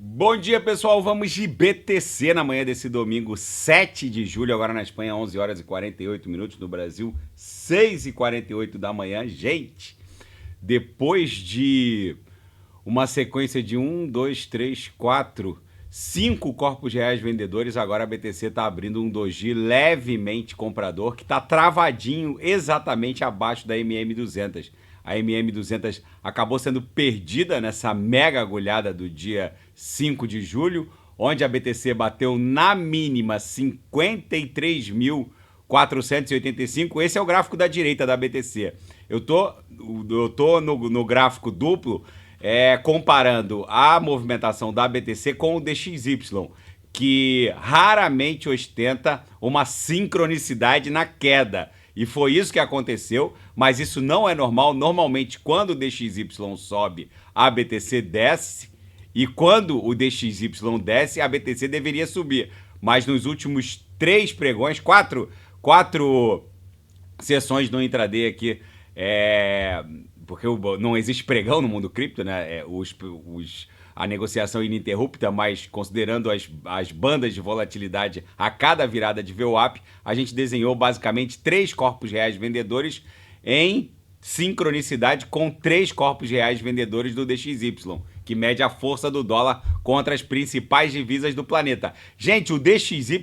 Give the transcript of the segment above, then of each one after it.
Bom dia, pessoal. Vamos de BTC na manhã desse domingo, 7 de julho, agora na Espanha, 11 horas e 48 minutos, no Brasil, 6 e 48 da manhã. Gente, depois de uma sequência de 5 corpos reais vendedores, agora a BTC está abrindo um doji levemente comprador, que está travadinho exatamente abaixo da MM200. A MM200 acabou sendo perdida nessa mega agulhada do dia 5 de julho, onde a BTC bateu na mínima 53.485. Esse é o gráfico da direita da BTC. Eu tô no gráfico duplo, comparando a movimentação da BTC com o DXY, que raramente ostenta uma sincronicidade na queda. E foi isso que aconteceu, mas isso não é normal. Normalmente, quando o DXY sobe, a BTC desce, e quando o DXY desce, a BTC deveria subir. Mas nos últimos 3 pregões, quatro sessões no intraday aqui, porque não existe pregão no mundo cripto, né? A negociação ininterrupta, mas considerando as bandas de volatilidade a cada virada de VWAP, a gente desenhou basicamente 3 corpos reais vendedores em sincronicidade com 3 corpos reais vendedores do DXY, que mede a força do dólar contra as principais divisas do planeta. Gente, o DXY,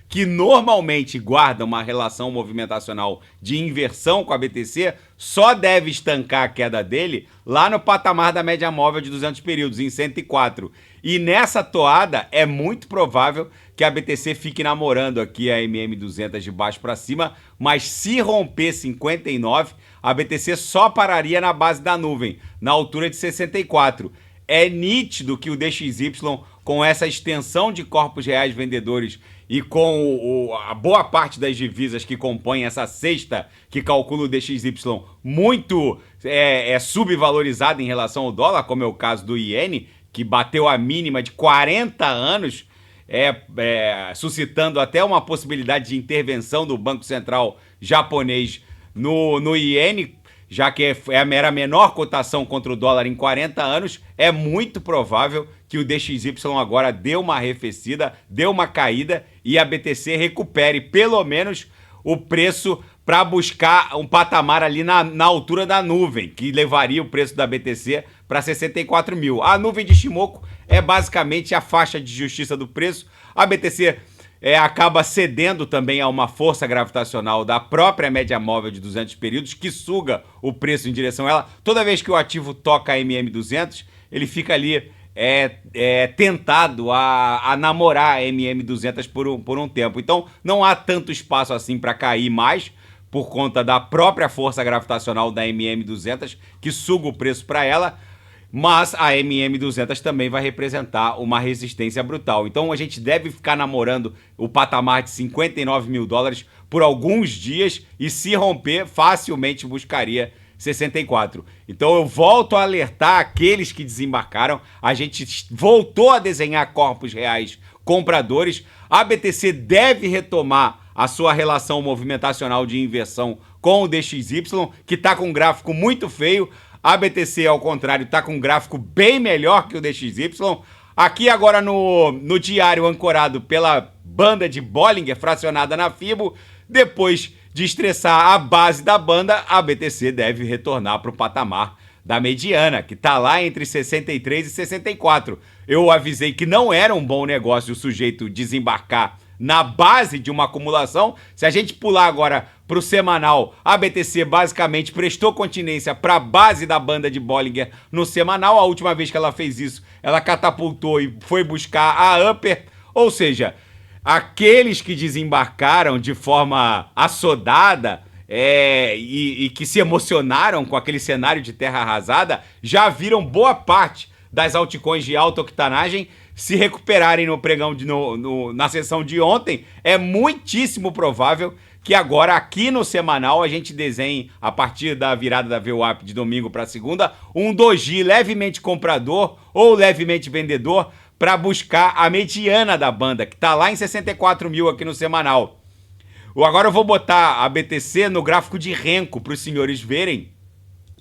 que normalmente guarda uma relação movimentacional de inversão com a BTC, só deve estancar a queda dele lá no patamar da média móvel de 200 períodos, em 104. E nessa toada, é muito provável que a BTC fique namorando aqui a MM200 de baixo para cima, mas se romper 59, a BTC só pararia na base da nuvem, na altura de 64. É nítido que o DXY, com essa extensão de corpos reais vendedores e com a boa parte das divisas que compõem essa cesta que calcula o DXY muito subvalorizada em relação ao dólar, como é o caso do iene, que bateu a mínima de 40 anos, suscitando até uma possibilidade de intervenção do Banco Central japonês no iene, já que era a menor cotação contra o dólar em 40 anos, é muito provável que o DXY agora dê uma arrefecida, dê uma caída e a BTC recupere pelo menos o preço para buscar um patamar ali na altura da nuvem, que levaria o preço da BTC para 64 mil. A nuvem de Shimoku é basicamente a faixa de justiça do preço. A BTC acaba cedendo também a uma força gravitacional da própria média móvel de 200 períodos, que suga o preço em direção a ela. Toda vez que o ativo toca a MM200, ele fica ali tentado a namorar a MM200 por um tempo. Então, não há tanto espaço assim para cair mais, por conta da própria força gravitacional da MM200, que suga o preço para ela. Mas a MM200 também vai representar uma resistência brutal. Então a gente deve ficar namorando o patamar de 59 mil dólares por alguns dias e, se romper, facilmente buscaria 64. Então eu volto a alertar aqueles que desembarcaram. A gente voltou a desenhar corpos reais compradores. A BTC deve retomar a sua relação movimentacional de inversão com o DXY, que está com um gráfico muito feio. A BTC, ao contrário, está com um gráfico bem melhor que o DXY. Aqui agora no diário ancorado pela banda de Bollinger, fracionada na FIBO, depois de estressar a base da banda, a BTC deve retornar para o patamar da mediana, que está lá entre 63 e 64. Eu avisei que não era um bom negócio o sujeito desembarcar na base de uma acumulação. Se a gente pular agora para o semanal, a BTC basicamente prestou continência para a base da banda de Bollinger no semanal. A última vez que ela fez isso, ela catapultou e foi buscar a upper, ou seja, aqueles que desembarcaram de forma assodada e que se emocionaram com aquele cenário de terra arrasada, já viram boa parte das altcoins de alta octanagem se recuperarem no pregão na sessão de ontem. É muitíssimo provável que agora aqui no semanal a gente desenhe, a partir da virada da VWAP de domingo para segunda, um doji levemente comprador ou levemente vendedor para buscar a mediana da banda, que está lá em 64 mil aqui no semanal. Agora eu vou botar a BTC no gráfico de Renko para os senhores verem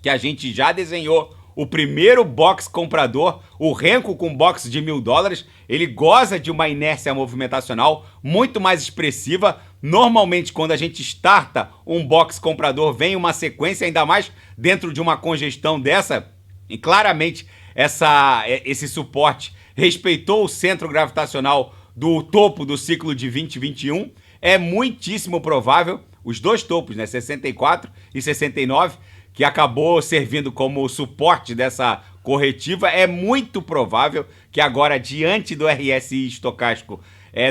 que a gente já desenhou o primeiro box comprador, o Renko com box de $1.000, ele goza de uma inércia movimentacional muito mais expressiva. Normalmente, quando a gente starta um box comprador, vem uma sequência, ainda mais dentro de uma congestão dessa, e claramente esse suporte respeitou o centro gravitacional do topo do ciclo de 2021. É muitíssimo provável, os dois topos, né, 64 e 69, que acabou servindo como suporte dessa corretiva, é muito provável que agora, diante do RSI estocástico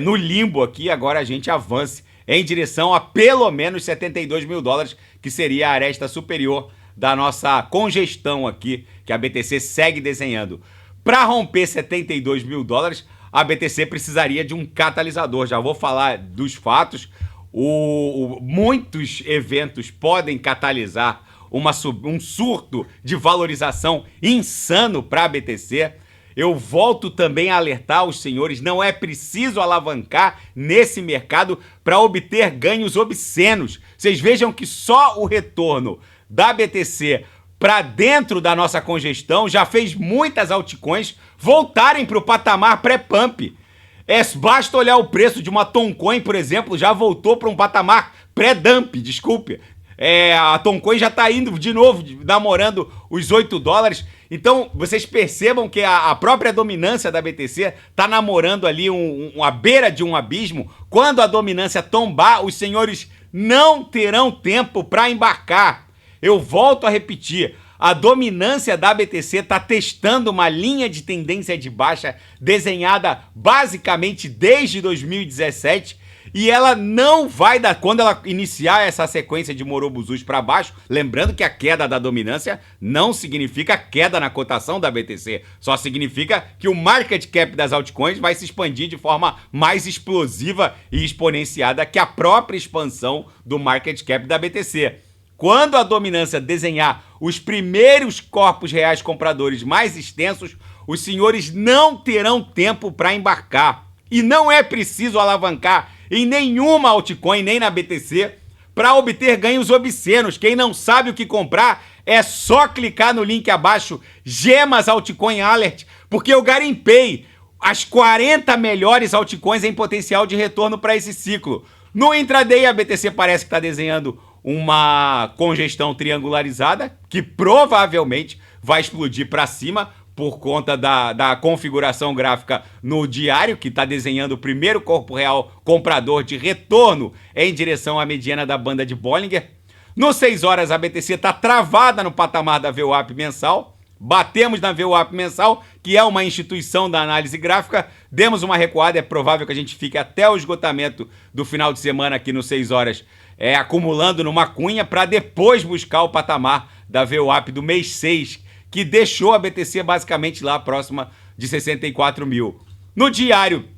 no limbo aqui, agora a gente avance em direção a pelo menos $72.000, que seria a aresta superior da nossa congestão aqui, que a BTC segue desenhando. Para romper $72.000, a BTC precisaria de um catalisador. Já vou falar dos fatos. Muitos eventos podem catalisar um surto de valorização insano para a BTC. Eu volto também a alertar os senhores, não é preciso alavancar nesse mercado para obter ganhos obscenos. Vocês vejam que só o retorno da BTC para dentro da nossa congestão já fez muitas altcoins voltarem para o patamar pré-pump. Basta olhar o preço de uma Toncoin, por exemplo, já voltou para um patamar pré-dump, desculpe. A Toncoin já está indo de novo, namorando os $8. Então, vocês percebam que a própria dominância da BTC está namorando ali a beira de um abismo. Quando a dominância tombar, os senhores não terão tempo para embarcar. Eu volto a repetir, a dominância da BTC está testando uma linha de tendência de baixa desenhada basicamente desde 2017 e ela não vai dar, quando ela iniciar essa sequência de Morobuzus para baixo, lembrando que a queda da dominância não significa queda na cotação da BTC, só significa que o market cap das altcoins vai se expandir de forma mais explosiva e exponenciada que a própria expansão do market cap da BTC. Quando a dominância desenhar os primeiros corpos reais compradores mais extensos, os senhores não terão tempo para embarcar. E não é preciso alavancar em nenhuma altcoin, nem na BTC, para obter ganhos obscenos. Quem não sabe o que comprar, é só clicar no link abaixo, Gemas Altcoin Alert, porque eu garimpei as 40 melhores altcoins em potencial de retorno para esse ciclo. No intraday, a BTC parece que está desenhando uma congestão triangularizada que provavelmente vai explodir para cima por conta da configuração gráfica no diário, que está desenhando o primeiro corpo real comprador de retorno em direção à mediana da banda de Bollinger. No 6 horas, a BTC está travada no patamar da VWAP mensal. Batemos na VWAP mensal, que é uma instituição da análise gráfica. Demos uma recuada, é provável que a gente fique até o esgotamento do final de semana aqui no 6 horas, acumulando numa cunha para depois buscar o patamar da VWAP do mês 6, que deixou a BTC basicamente lá próxima de 64 mil. No diário,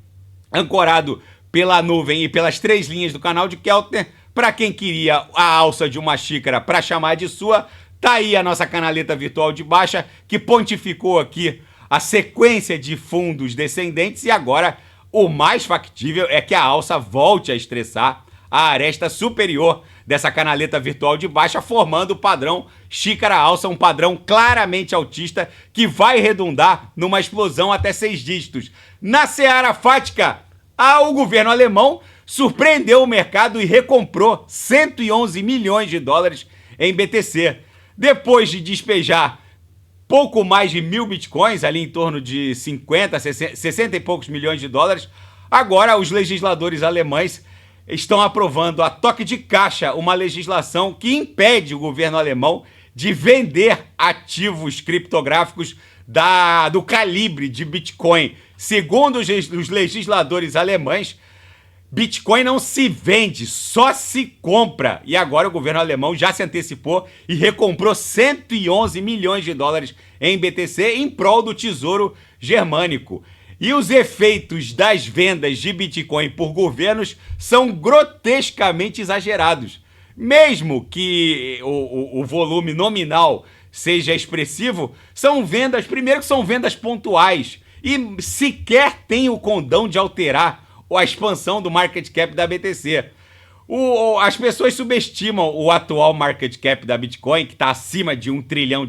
ancorado pela nuvem e pelas 3 linhas do canal de Keltner, para quem queria a alça de uma xícara para chamar de sua, tá aí a nossa canaleta virtual de baixa, que pontificou aqui a sequência de fundos descendentes, e agora o mais factível é que a alça volte a estressar a aresta superior dessa canaleta virtual de baixa, formando o padrão xícara-alça, um padrão claramente altista que vai redundar numa explosão até 6 dígitos. Na seara fática, o governo alemão surpreendeu o mercado e recomprou $111 milhões em BTC. Depois de despejar pouco mais de 1.000 bitcoins, ali em torno de 60 e poucos milhões de dólares, agora os legisladores alemães estão aprovando a toque de caixa uma legislação que impede o governo alemão de vender ativos criptográficos do calibre de Bitcoin. Segundo os legisladores alemães, Bitcoin não se vende, só se compra. E agora o governo alemão já se antecipou e recomprou $111 milhões em BTC em prol do Tesouro Germânico. E os efeitos das vendas de Bitcoin por governos são grotescamente exagerados. Mesmo que o volume nominal seja expressivo, são vendas, primeiro que são vendas pontuais e sequer tem o condão de alterar a expansão do market cap da BTC. As pessoas subestimam o atual market cap da Bitcoin, que está acima de $1 trilhão.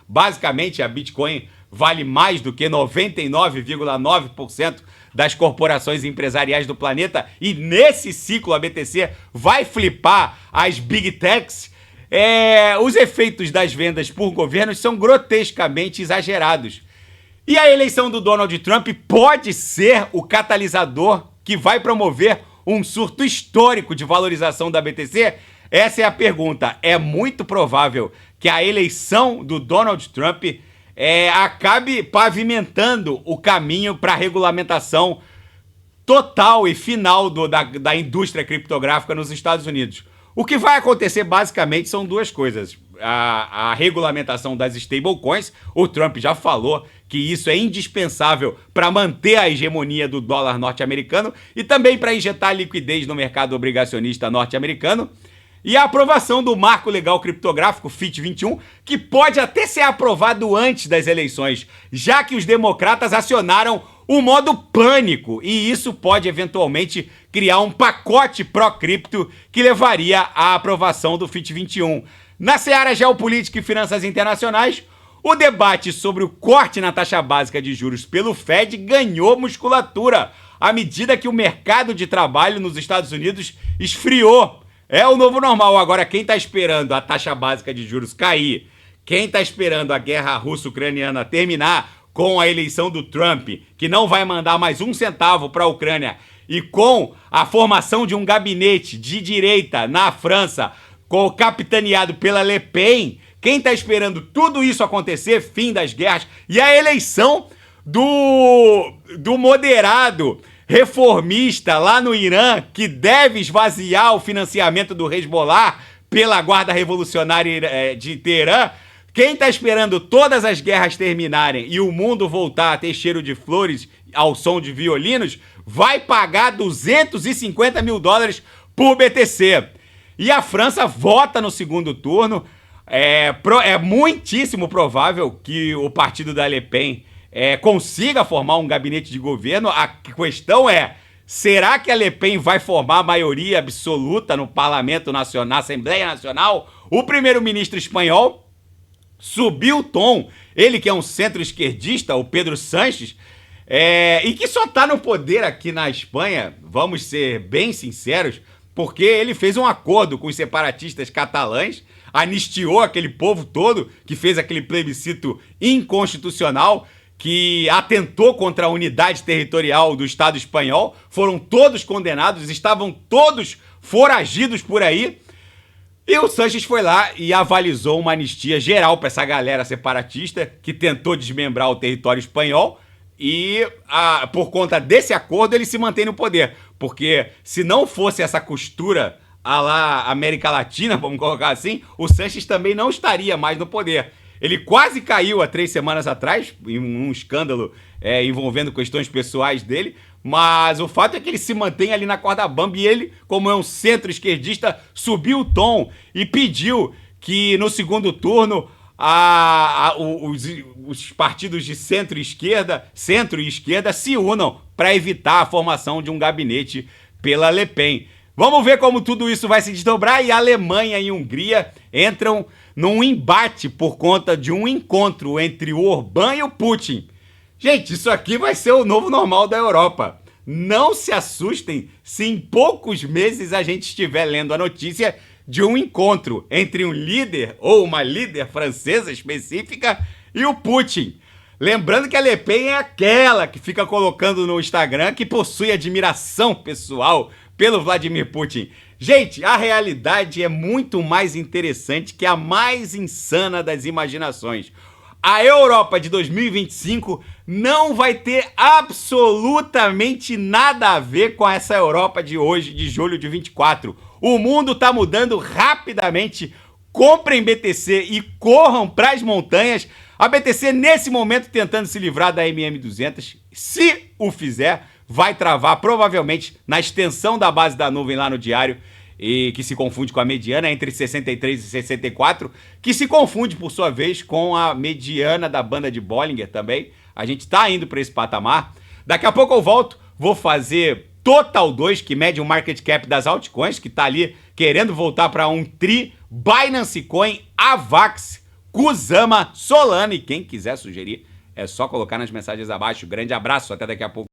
Basicamente, a Bitcoin vale mais do que 99,9% das corporações empresariais do planeta. E nesse ciclo, a BTC vai flipar as Big Techs. Os efeitos das vendas por governos são grotescamente exagerados. E a eleição do Donald Trump pode ser o catalisador que vai promover um surto histórico de valorização da BTC? Essa é a pergunta. É muito provável que a eleição do Donald Trump acabe pavimentando o caminho para a regulamentação total e final da indústria criptográfica nos Estados Unidos. O que vai acontecer basicamente são duas coisas. A regulamentação das stablecoins, o Trump já falou que isso é indispensável para manter a hegemonia do dólar norte-americano e também para injetar liquidez no mercado obrigacionista norte-americano. E a aprovação do marco legal criptográfico FIT 21, que pode até ser aprovado antes das eleições, já que os democratas acionaram o modo pânico, e isso pode eventualmente criar um pacote pró-cripto que levaria à aprovação do FIT 21. Na seara geopolítica e finanças internacionais, o debate sobre o corte na taxa básica de juros pelo Fed ganhou musculatura à medida que o mercado de trabalho nos Estados Unidos esfriou. É o novo normal. Agora, quem está esperando a taxa básica de juros cair, quem está esperando a guerra russo-ucraniana terminar com a eleição do Trump, que não vai mandar mais um centavo para a Ucrânia, e com a formação de um gabinete de direita na França, capitaneado pela Le Pen, quem está esperando tudo isso acontecer, fim das guerras, e a eleição do moderado reformista lá no Irã, que deve esvaziar o financiamento do Hezbollah pela Guarda Revolucionária de Teherã, quem está esperando todas as guerras terminarem e o mundo voltar a ter cheiro de flores ao som de violinos, vai pagar $250 mil por BTC. E a França vota no segundo turno. É muitíssimo provável que o partido da Le Pen consiga formar um gabinete de governo. A questão é, será que a Le Pen vai formar a maioria absoluta no Parlamento Nacional, na Assembleia Nacional? O primeiro-ministro espanhol subiu o tom, ele que é um centro-esquerdista, o Pedro Sánchez, e que só está no poder aqui na Espanha, vamos ser bem sinceros, porque ele fez um acordo com os separatistas catalães, anistiou aquele povo todo, que fez aquele plebiscito inconstitucional, que atentou contra a unidade territorial do Estado espanhol, foram todos condenados, estavam todos foragidos por aí. E o Sánchez foi lá e avalizou uma anistia geral para essa galera separatista que tentou desmembrar o território espanhol e, por conta desse acordo, ele se mantém no poder. Porque se não fosse essa costura à la América Latina, vamos colocar assim, o Sánchez também não estaria mais no poder. Ele quase caiu há 3 semanas atrás, em um escândalo envolvendo questões pessoais dele, mas o fato é que ele se mantém ali na corda bamba e ele, como é um centro-esquerdista, subiu o tom e pediu que no segundo turno os partidos de centro e esquerda se unam para evitar a formação de um gabinete pela Le Pen. Vamos ver como tudo isso vai se desdobrar, e a Alemanha e a Hungria entram num embate por conta de um encontro entre o Orbán e o Putin. Gente, isso aqui vai ser o novo normal da Europa. Não se assustem se em poucos meses a gente estiver lendo a notícia de um encontro entre um líder ou uma líder francesa específica e o Putin. Lembrando que a Le Pen é aquela que fica colocando no Instagram que possui admiração pessoal pelo Vladimir Putin. Gente, a realidade é muito mais interessante que a mais insana das imaginações. A Europa de 2025 não vai ter absolutamente nada a ver com essa Europa de hoje, de julho de 24. O mundo está mudando rapidamente. Comprem BTC e corram para as montanhas. A BTC, nesse momento, tentando se livrar da MM200. Se o fizer, vai travar provavelmente na extensão da base da nuvem lá no diário, e que se confunde com a mediana entre 63 e 64, que se confunde, por sua vez, com a mediana da banda de Bollinger também. A gente está indo para esse patamar. Daqui a pouco eu volto, vou fazer Total 2, que mede o market cap das altcoins, que tá ali querendo voltar para um tri, Binance Coin, Avax, Kusama, Solana, e quem quiser sugerir, é só colocar nas mensagens abaixo. Grande abraço, até daqui a pouco.